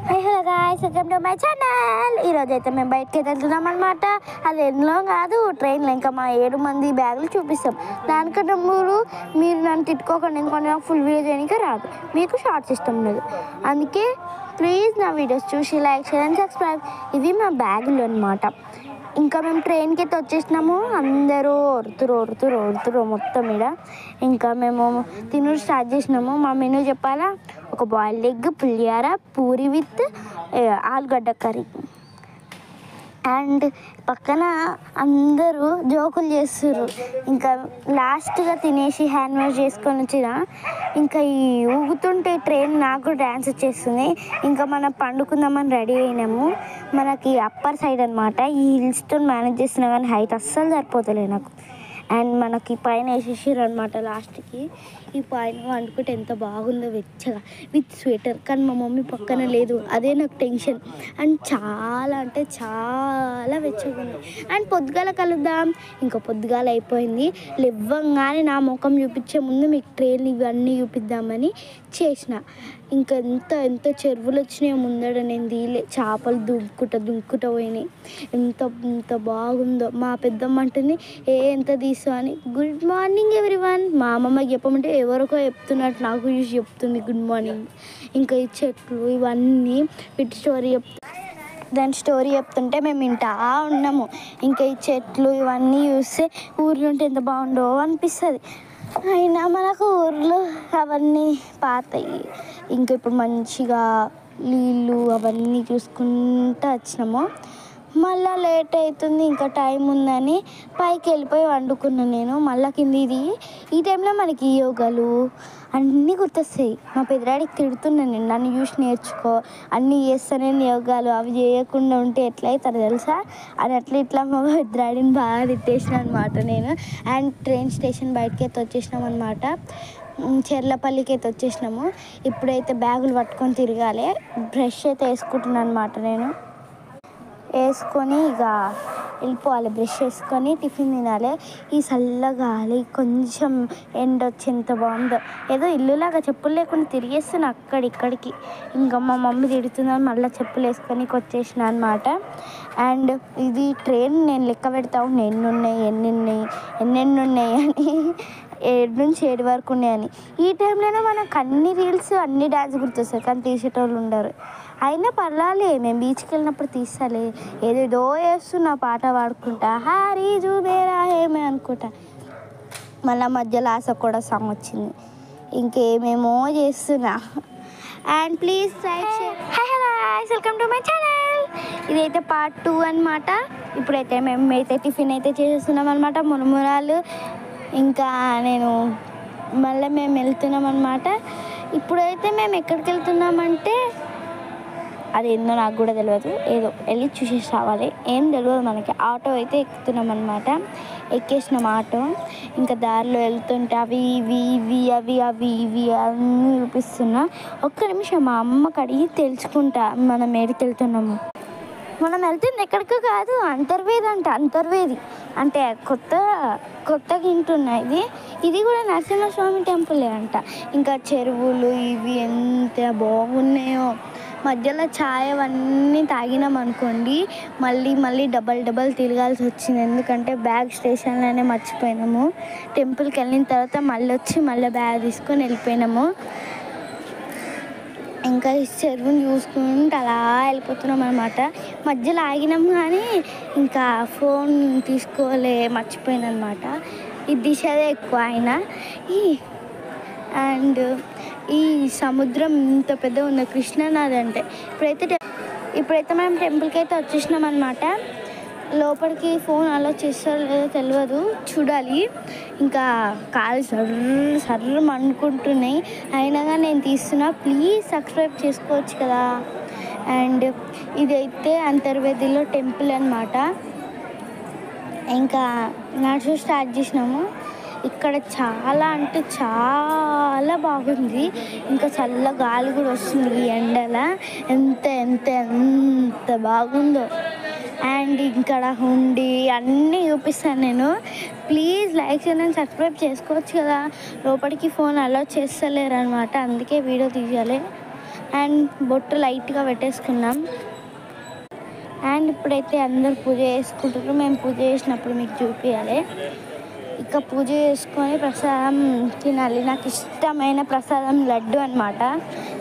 High hello guys, welcome to my channel. ఈరోజు అయితే మేము బయటకి వెళ్తున్నాం అనమాట. అది ఎన్నో కాదు, ట్రైన్లో ఇంకా మా 7 మంది బ్యాగులు చూపిస్తాం. దానికన్నా మీరు నన్ను తిట్టుకోకండి, ఎందుకంటే నాకు ఫుల్ వీడియో చేయడానికి రాదు, మీకు షార్ట్స్ ఇష్టం లేదు. అందుకే ప్లీజ్ నా వీడియోస్ చూసి లైక్ షేర్ అండ్ సబ్స్క్రైబ్. ఇవి మా బ్యాగులు అనమాట. ఇంకా మేము ట్రైన్కి అయితే వచ్చేసినాము. అందరూ ఒరుతురు మొత్తం ఇక్కడ. ఇంకా మేము తినుడు స్టార్ట్ చేసినాము. మా మెనూ చెప్పాలా, ఒక boiled egg, pulihora, puri with ఆలుగడ్డ కర్రీ. అండ్ పక్కన అందరూ జోకులు చేస్తుర్రు. ఇంకా లాస్ట్గా తినేసి హ్యాండ్ వాష్ చేసుకొని వచ్చిన ఇంకా ఈ ఊగుతుంటే ట్రైన్ నాకు డ్యాన్స్ వచ్చేస్తుంది. ఇంకా మనం పండుకుందామని రెడీ అయినాము. మనకి అప్పర్ సైడ్ అనమాట. ఈ హిల్స్తో మేనేజ్ చేస్తున్నా కానీ హైట్ అస్సలు సరిపోతలే నాకు. అండ్ మనకి పైన వేసేసారు అనమాట. లాస్ట్కి ఈ పైన వండుకుంటే ఎంత బాగుందో వెచ్చగా విత్ స్వెటర్. కానీ మా మమ్మీ పక్కన లేదు, అదే నాకు టెన్షన్. అండ్ చాలా అంటే చాలా వెచ్చగా ఉంది. అండ్ పొద్దుగాల కలుద్దాం. ఇంకా పొద్దుగాల అయిపోయింది. లేవ్వంగానే నా ముఖం చూపించే ముందు మీకు ట్రైన్ ఇవన్నీ చూపిద్దామని చేసిన. ఇంకా ఎంత చెరువులు వచ్చినాయో ముందడ. నేను తీలే, చేపలు దుంకుట పోయినాయి. ఎంత బాగుందో. మా పెద్దమ్మ అంటుంది ఎంత తీసా అని. Good morning everyone. మా అమ్మమ్మకి చెప్పమంటే ఎవరికో చెప్తున్నట్టు నాకు చూసి చెప్తుంది గుడ్ మార్నింగ్. ఇంకా ఈ చెట్లు ఇవన్నీ వీటి దాని స్టోరీ చెప్తుంటే మేము వింటా ఉన్నాము. ఇంకా ఈ చెట్లు ఇవన్నీ చూస్తే ఊర్లో ఉంటే ఎంత బాగుండో అనిపిస్తుంది. అయినా మనకు ఊర్లో అవన్నీ పాతాయి. ఇంకా ఇప్పుడు మంచిగా నీళ్ళు అవన్నీ చూసుకుంటూ వచ్చినాము. మళ్ళీ లేట్ అవుతుంది, ఇంకా టైం ఉందని పైకి వెళ్ళిపోయి వండుకున్నాను నేను. మళ్ళీ కింద ఈ టైంలో మనకి యోగాలు అన్నీ గుర్తొస్తాయి. మా పెద్దడాడికి తిడుతున్నాను నేను, నన్ను చూసి నేర్చుకో, అన్నీ చేస్తానే యోగాలు, అవి చేయకుండా ఉంటే ఎట్లా అవుతారు తెలుసా అని ఇట్లా మా పెద్దడాడిని బాగా తిట్టేసిన అనమాట నేను. అండ్ ట్రైన్ స్టేషన్ బయటకి అయితే వచ్చేసినాం అనమాట. చెర్లపల్లికి అయితే వచ్చేసినాము. ఇప్పుడైతే బ్యాగులు పట్టుకొని తిరగాలి. బ్రష్ అయితే వేసుకుంటున్నాను అనమాట నేను. వేసుకొని ఇక వెళ్ళిపోవాలి. బ్రష్ వేసుకొని టిఫిన్ తినాలి. ఈ చల్లగాలి, కొంచెం ఎండ వచ్చి ఎంత బాగుందో. ఏదో ఇల్లులాగా చెప్పులు లేకుండా తిరిగేస్తున్నా అక్కడిక్కడికి. ఇంకా మా మమ్మీ తిడుతుందని మళ్ళీ చెప్పులు వేసుకొని వచ్చేసిన అనమాట. అండ్ ఇది ట్రైన్ నేను లెక్క పెడతా ఉన్నా ఎన్నెన్ని ఉన్నాయి అని. 7 నుంచి 7 వరకు ఉన్నాయని. ఈ టైంలోనే మనకు అన్ని రీల్స్ అన్ని డ్యాన్స్ గుర్తొస్తాయి, కానీ తీసేటోళ్ళు ఉండరు. అయినా పర్వాలే, మేము బీచ్కి వెళ్ళినప్పుడు తీస్తాలే. ఏదేదో వేస్తున్నా పాట పాడుకుంటా, హారీ జూబేరా ఏమే అనుకుంటా. మళ్ళీ మధ్యలో ఆశ కూడా సాంగ్ వచ్చింది. ఇంకేమేమో చేస్తున్నా. And please like share. High hello guys, welcome to my channel. ఇదైతే పార్ట్ 2 అనమాట. ఇప్పుడైతే మేమైతే టిఫిన్ అయితే చేసేస్తున్నాం అనమాట. మురుమురాలు. ఇంకా మళ్ళీ మేము వెళ్తున్నాం అనమాట. ఇప్పుడైతే మేము ఎక్కడికి వెళ్తున్నామంటే అది ఏందో నాకు కూడా తెలియదు, ఏదో వెళ్ళి చూసేసి రావాలి, ఏం తెలియదు మనకి. ఆటో అయితే ఎక్కుతున్నాం అనమాట. ఎక్కేసినాం ఆటో. ఇంకా దారిలో వెళ్తుంటే అవి ఇవి అన్నీ చూపిస్తున్నా. ఒక్క నిమిషం మా అమ్మకి అడిగి తెలుసుకుంటా మనం ఏడికి వెళ్తున్నాము. మనం వెళ్తుంది ఎక్కడికి కాదు, అంతర్వేది అంటే కొత్తగా వింటున్నాయి. ఇది కూడా నరసింహస్వామి టెంపులే అంట. ఇంకా చెరువులు ఇవి ఎంత బాగున్నాయో. మధ్యలో ఛాయ్ అవన్నీ తాగినాం అనుకోండి, మళ్ళీ డబల్ తిరగాల్సి వచ్చింది. ఎందుకంటే బ్యాగ్ స్టేషన్లోనే మర్చిపోయినాము. టెంపుల్కి వెళ్ళిన తర్వాత మళ్ళీ బ్యాగ్ తీసుకొని వెళ్ళిపోయినాము. ఇంకా ఈ చెరువుని చూసుకుంటూ అలా వెళ్ళిపోతున్నాం అనమాట. మధ్యలో ఆగినాం కానీ ఇంకా ఫోన్ మర్చిపోయింది అనమాట. ఈ దిశదే ఎక్కువ అయినా. అండ్ ఈ సముద్రం ఇంత పెద్ద ఉంది, కృష్ణానది అంటే. ఇప్పుడైతే మనం టెంపుల్కి అయితే వచ్చేసినాం అనమాట. లోపలికి ఫోన్ అలో చేస్తారో లేదో తెలియదు, చూడాలి. ఇంకా కాలు సర్రు అనుకుంటున్నాయి. అయినా కానీ నేను తీస్తున్నా, ప్లీజ్ సబ్స్క్రైబ్ చేసుకోవచ్చు కదా. అండ్ ఇదైతే అంతర్వేదిలో టెంపుల్ అనమాట. ఇంకా నడుచు స్టార్ట్ చేసినాము. ఇక్కడ చాలా అంటే చాలా బాగుంది. ఇంకా చల్ల గాలి కూడా వస్తుంది ఈ ఎండల. ఎంత బాగుందో. అండ్ ఇక్కడ ఉండి అన్నీ చూపిస్తాను నేను. Please like share and subscribe చేసుకోవచ్చు కదా. లోపలికి ఫోన్ అలౌ చేస్తలేరు అనమాట, అందుకే వీడియో తీయాలి. అండ్ బొట్టు లైట్గా పెట్టేసుకున్నాం. అండ్ ఇప్పుడైతే అందరు పూజ చేసుకుంటారు. మేము పూజ చేసినప్పుడు మీకు చూపించాలి. ఇక పూజ చేసుకొని ప్రసాదం తినాలి. నాకు ఇష్టమైన ప్రసాదం లడ్డు అనమాట.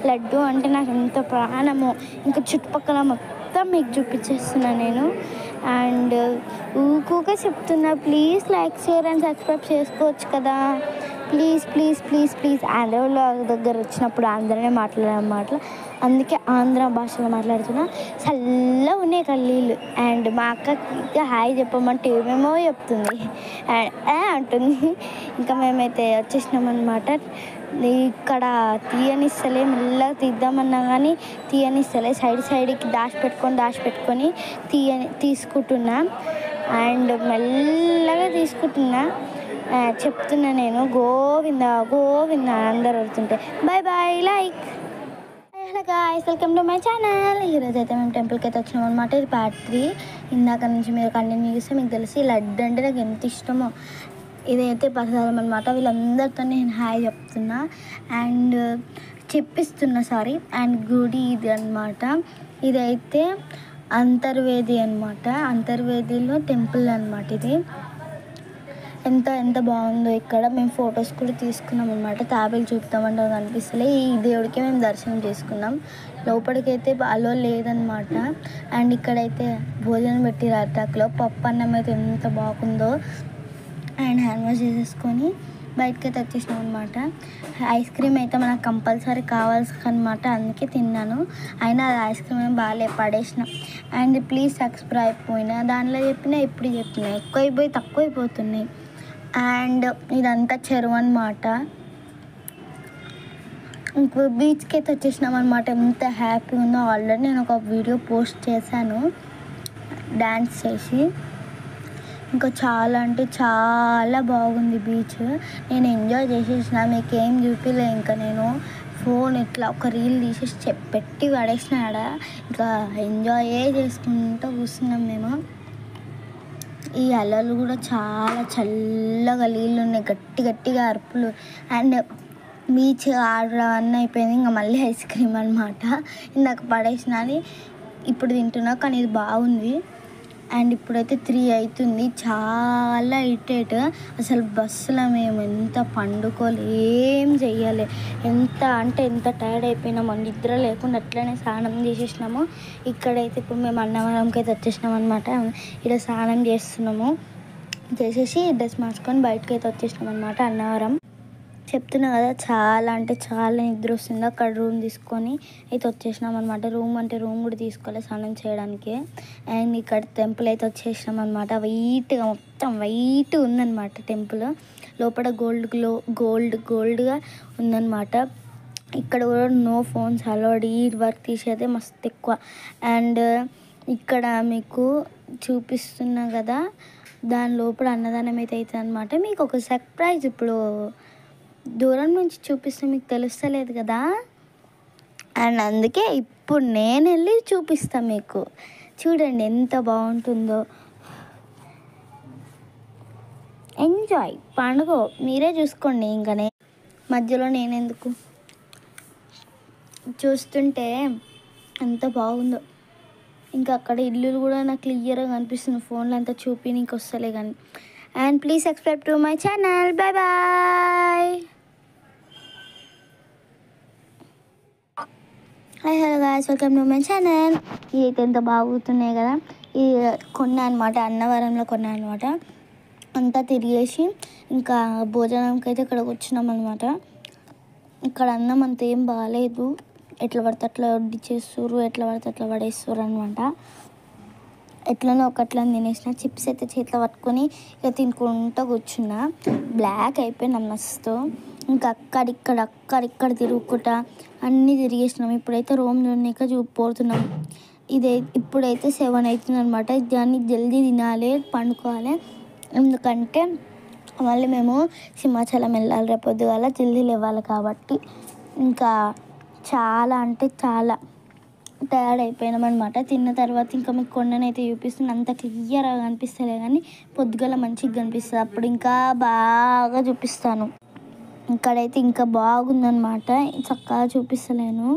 లడ్డు అంటే నాకు ఎంత ప్రాణమో. ఇంకా చుట్టుపక్కల మొత్తం మీకు చూపించేస్తున్నాను నేను. అండ్ ఊకూక చెప్తున్నా, please like share and subscribe చేసుకోవచ్చు కదా. Please please please please. ఆంధ్రలో దగ్గర వచ్చినప్పుడు ఆంధ్రనే మాట్లాడాలన్నమాట. అందుకే ఆంధ్ర భాషలో మాట్లాడుతున్నా. చల్లగా ఉన్నాయి కళ్ళీళ్ళు. అండ్ మా అక్కకి హాయ్ చెప్పమంటే ఏమేమో చెప్తుంది అంటుంది. ఇంకా మేమైతే వచ్చేసినాం అనమాట. ఇక్కడ తీయనిస్తలే, మెల్లగా తీద్దామన్నా కానీ తీయనిస్తలే. సైడ్కి దాచిపెట్టుకొని తీసుకుంటున్నా. అండ్ మెల్లగా తీసుకుంటున్నా. చెప్తున్నా నేను, గోవింద గోవింద అందరు వస్తుంటే. Bye bye. Like. Hello guys, welcome to my channel. ఈరోజు అయితే మేము టెంపుల్కి అయితే వచ్చినాం అనమాట. ఇది పార్ట్ 3. ఇందాక నుంచి మీరు కంటిన్యూ చేస్తే మీకు తెలిసి లడ్డు అంటే నాకు ఎంత ఇష్టమో. ఇదైతే ప్రసాదం అనమాట. వీళ్ళందరితో నేను హాయ్ చెప్తున్నా అండ్ చెప్పిస్తున్నా, సారీ. అండ్ గుడి ఇది అనమాట. ఇదైతే అంతర్వేది అనమాట. అంతర్వేదిలో టెంపుల్ అనమాట ఇది. ఎంత బాగుందో. ఇక్కడ మేము ఫొటోస్ కూడా తీసుకున్నాం అనమాట. తాబేలు చూపుతామంటే కనిపిస్తలే. ఈ దేవుడికి మేము దర్శనం చేసుకున్నాం. లోపలికైతే అలో లేదనమాట. అండ్ ఇక్కడైతే భోజనం పెట్టిరు అటాక్లో. పప్పు అన్నం అయితే ఎంత బాగుందో. అండ్ హ్యాండ్ వాష్ చేసేసుకొని బయటకైతే వచ్చేసినాం అనమాట. ఐస్ క్రీమ్ అయితే మనకు కంపల్సరీ కావాల్సి అనమాట. అందుకే తిన్నాను. అయినా అది ఐస్ క్రీమ్ ఏం బాగాలే, పడేసిన. అండ్ ప్లీజ్ సబ్స్క్రైబ్ పోయినా దానిలో చెప్పినా ఇప్పుడు చెప్పినా ఎక్కువైపోయి తక్కువ అయిపోతున్నాయి. అండ్ ఇదంతా చెరువు అనమాట. ఇంకో బీచ్కి అయితే వచ్చేసినాం అనమాట. ఎంత హ్యాపీగా ఉందో. ఆల్రెడీ నేను ఒక వీడియో పోస్ట్ చేశాను డ్యాన్స్ చేసి. ఇంకా చాలా అంటే చాలా బాగుంది బీచ్. నేను ఎంజాయ్ చేసేసిన. మీకు ఏం చూపిలే. ఇంకా నేను ఫోన్ ఇట్లా ఒక రీల్ తీసేసి పెట్టి పడేసినాడ. ఇంకా ఎంజాయ్ చేసుకుంటూ కూర్చున్నాం మేము. ఈ అలలు కూడా చాలా చల్లగా నీళ్ళు ఉన్నాయి. గట్టిగా అరుపులు. అండ్ బీచ్ ఆడడం అన్నీ అయిపోయింది. ఇంకా మళ్ళీ ఐస్ క్రీమ్ అనమాట. ఇందాక పడేసిన అని ఇప్పుడు తింటున్నా, కానీ ఇది బాగుంది. అండ్ ఇప్పుడైతే 3 అవుతుంది. చాలా ఇరిటేట్. అసలు బస్సులో మేము ఎంత పండుకోలే, ఏం చెయ్యాలి. ఎంత టైర్డ్ అయిపోయినామో. నిద్ర లేకుండా అట్లనే స్నానం చేసేసినాము. ఇక్కడైతే ఇప్పుడు మేము అన్నవరంకి అయితే వచ్చేసినాం అనమాట. ఇక్కడ స్నానం చేసేసి డ్రెస్ మార్చుకొని బయటకు అయితే వచ్చేసినాం అనమాట. అన్నవరం చెప్తున్నా కదా, చాలా అంటే చాలా నిద్ర వస్తుంది. అక్కడ రూమ్ తీసుకొని అయితే వచ్చేసినాం అనమాట. రూమ్ కూడా తీసుకోవాలి స్నానం చేయడానికి. అండ్ ఇక్కడ టెంపుల్ అయితే వచ్చేసినాం అనమాట. మొత్తం వైట్ ఉందన్నమాట టెంపుల్. లోపల గోల్డ్గా ఉందన్నమాట. ఇక్కడ కూడా నో ఫోన్స్ అలౌడ్. ఈ వర్క్ తీసేదే మస్తు ఎక్కువ. అండ్ ఇక్కడ మీకు చూపిస్తున్నా కదా, దాని లోపల అన్నదానం అయితే అవుతుంది అనమాట. మీకు ఒక సర్ప్రైజ్ ఇప్పుడు దూరం నుంచి చూపిస్తే మీకు తెలుస్తలేదు కదా. అండ్ అందుకే ఇప్పుడు నేను వెళ్ళి చూపిస్తాను మీకు. చూడండి ఎంత బాగుంటుందో. ఎంజాయ్, పండుగ మీరే చూసుకోండి. ఇంకా మధ్యలో నేనెందుకు. చూస్తుంటే ఎంత బాగుందో. ఇంకా అక్కడ ఇల్లులు కూడా నాకు క్లియర్గా కనిపిస్తుంది. ఫోన్లో అంతా నీకు వస్తలే కానీ. And please subscribe to my channel. Bye bye. Hi hello guys, welcome to my channel. ఇవి అయితే ఎంత బాగుతున్నాయి కదా. ఇది కొన్నా అనమాట, అన్నవరంలో కొన్నా అనమాట. అంతా తిరిగేసి ఇంకా భోజనంకి అయితే ఇక్కడికి వచ్చినాం అనమాట. ఇక్కడ అన్నం అంత ఏం బాగాలేదు. ఎట్లా పడితే అట్లా వడ్డీ చేస్తారు, ఎట్లా పడితే అట్లా పడేస్తారు అనమాట. ఎట్లనో ఒకట్లని తినేసిన. చిప్స్ అయితే చేతిలో పట్టుకొని ఇక తినుకుంటూ కూర్చున్నా. బ్లాక్ అయిపోయినా మస్తు. ఇంకా అక్కడిక్కడ తిరుగుకుంటా అన్నీ తిరిగేసినాం. ఇప్పుడైతే రూమ్ చూడక పోతున్నాం. ఇప్పుడైతే 7 అవుతుంది అనమాట. దాన్ని జల్దీ తినాలి, పండుకోవాలి. ఎందుకంటే మళ్ళీ మేము సింహాచలం వెళ్ళాలి రేపు పొద్దుగాల, జల్దీ లేవాలి కాబట్టి. ఇంకా చాలా అంటే చాలా టైర్డ్ అయిపోయినాం అనమాట. తిన్న తర్వాత ఇంకా మీకు కొండనైతే చూపిస్తుంది. అంత క్లియర్గా కనిపిస్తలే కానీ పొద్దుగల మంచిగా కనిపిస్తుంది. అప్పుడు ఇంకా బాగా చూపిస్తాను. ఇక్కడైతే ఇంకా బాగుందన్నమాట. చక్కగా చూపిస్తలేను.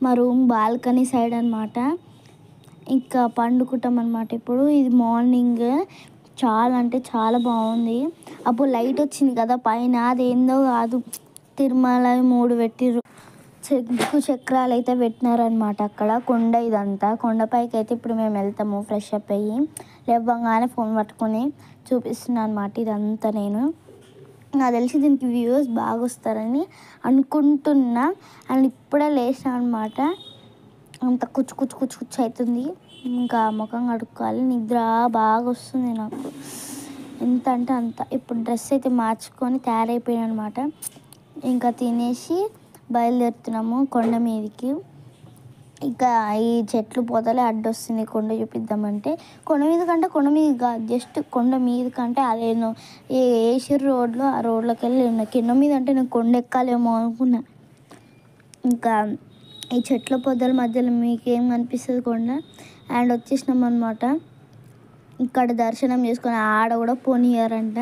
మా రూమ్ బాల్కనీ సైడ్ అనమాట. ఇంకా పండుకుంటాం అనమాట. ఇప్పుడు ఇది మార్నింగ్ చాలా అంటే చాలా బాగుంది. అప్పుడు లైట్ వచ్చింది కదా పైన, అదేందో కాదు, తిరుమల 3 పెట్టిర్రు, చెక్కు చక్రాలు అయితే పెట్టినారనమాట. అక్కడ కొండ, ఇదంతా కొండపైకి అయితే ఇప్పుడు మేము వెళ్తాము ఫ్రెష్ అప్ అయ్యి. లేవగానే ఫోన్ పట్టుకొని చూపిస్తున్నాను అనమాట ఇదంతా. నాకు తెలిసి దీనికి వ్యూవర్స్ బాగా వస్తారని అనుకుంటున్నా. అండ్ ఇప్పుడే లేచాను అనమాట. అంత కుచ్చు కుచ్చు కుచ్చు కుచ్చు అవుతుంది. ఇంకా ముఖం కడుక్కోవాలి, నిద్ర బాగా వస్తుంది నాకు, ఎంత అంటే అంత. ఇప్పుడు డ్రెస్ అయితే మార్చుకొని తయారైపోయాను అనమాట. ఇంకా తినేసి బయలుదేరుతున్నాము కొండ మీదకి. ఇంకా ఈ చెట్లు పోతలే అడ్డొస్తుంది కొండ చూపిద్దామంటే. కొండ మీద కంటే కొండ మీద కాదు, జస్ట్ కొండ మీద కంటే అదేనో వేసిర్రు రోడ్లో, ఆ రోడ్లోకి వెళ్ళి కింద మీద అంటే నేను కొండ ఎక్కాలేమో అనుకున్నా. ఇంకా ఈ చెట్ల పొదల మధ్యలో మీకు ఏం కనిపిస్తుంది కొండ. అండ్ వచ్చేసినాం అనమాట. ఇక్కడ దర్శనం చేసుకొని ఆడ కూడా పోనీయారంట.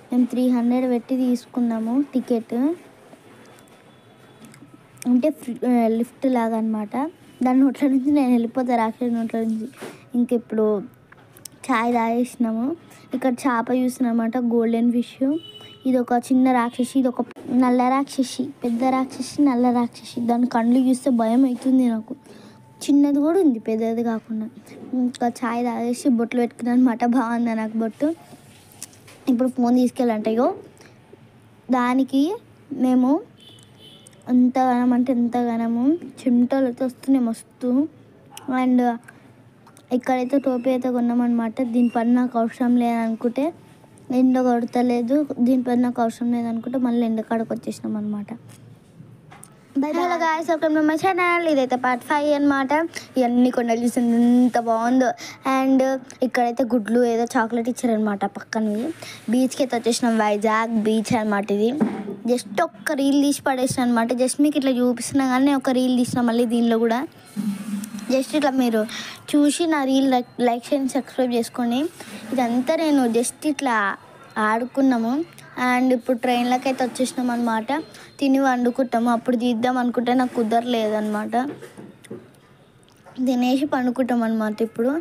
మేము 300 పెట్టి తీసుకున్నాము టికెట్, అంటే లిఫ్ట్ లాగా అనమాట. దాని నోట్ల నుంచి నేను వెళ్ళిపోతా, రాక్షసి నోట్ల నుంచి. ఇంక ఇప్పుడు చాయ్ తాగేసినాము. ఇక్కడ చేప చూసినమాట, గోల్డెన్ ఫిష్. ఇది ఒక చిన్న రాక్షసి, ఇది ఒక నల్ల రాక్షసి, పెద్ద రాక్షసి, నల్ల రాక్షసి. దాని కళ్ళు చూస్తే భయం అవుతుంది నాకు. చిన్నది కూడా ఉంది, పెద్దది కాకుండా. ఇంకా చాయ్ తాగేసి బొట్లు పెట్టుకున్నాను అనమాట. బాగుంది నాకు బొట్టు. ఇప్పుడు ఫోన్ తీసుకెళ్ళంటాయో దానికి మేము ఎంతగానం అంటే ఎంతగానము చెమటలతో వస్తున్నాయి మస్తు. అండ్ ఇక్కడైతే టోపీ అయితే కొన్నామన్నమాట. దీనిపైన నాకు అవసరం లేదనుకుంటే ఎండ కొడతలేదు, దీనిపైన నాకు అవసరం లేదనుకుంటే మళ్ళీ ఎండ కాడకు వచ్చేసినాం అనమాట. Hello guys, welcome to my channel. ఇదైతే పార్ట్ 5 అనమాట. ఇవన్నీ కొండలు చూసింది ఎంత బాగుందో. అండ్ ఇక్కడైతే గుడ్లు ఏదో చాక్లెట్ ఇచ్చారనమాట పక్కనవి. బీచ్కి అయితే వచ్చేసినాం, వైజాగ్ బీచ్ అనమాట ఇది. జస్ట్ ఒక్క రీల్ తీసి పడేసిన అనమాట. జస్ట్ మీకు ఇట్లా చూపిస్తున్నా కానీ ఒక రీల్ తీసిన మళ్ళీ దీనిలో కూడా. జస్ట్ ఇట్లా మీరు చూసి నా రీల్ లైక్ చేయండి, సబ్స్క్రైబ్ చేసుకోండి. ఇదంతా నేను జస్ట్ ఇట్లా ఆడుకున్నాము. అండ్ ఇప్పుడు ట్రైన్లోకి అయితే వచ్చేసినాం అనమాట. తిని వండుకుంటాము. అప్పుడు తీద్దాం అనుకుంటే నాకు కుదరలేదనమాట. తినేసి పండుకుంటాం అనమాట. ఇప్పుడు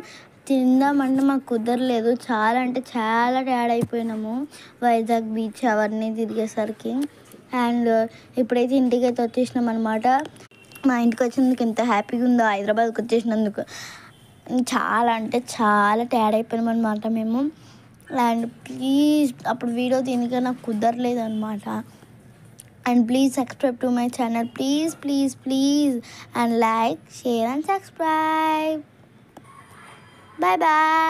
తిందామంటే మాకు కుదరలేదు. చాలా అంటే చాలా టైర్డ్ అయిపోయినాము వైజాగ్ బీచ్ అవన్నీ తిరిగేసరికి. అండ్ ఇప్పుడైతే ఇంటికి అయితే వచ్చేసినాం అనమాట. మా ఇంటికి వచ్చినందుకు ఎంత హ్యాపీగా ఉందో, హైదరాబాద్కి వచ్చేసినందుకు. చాలా అంటే చాలా టైర్డ్ అయిపోయినాం అనమాట మేము. అండ్ ప్లీజ్ అప్పుడు వీడియో దీనికే నాకు కుదరలేదు అనమాట. And please subscribe to my channel, please please please. And like, share and subscribe. Bye bye.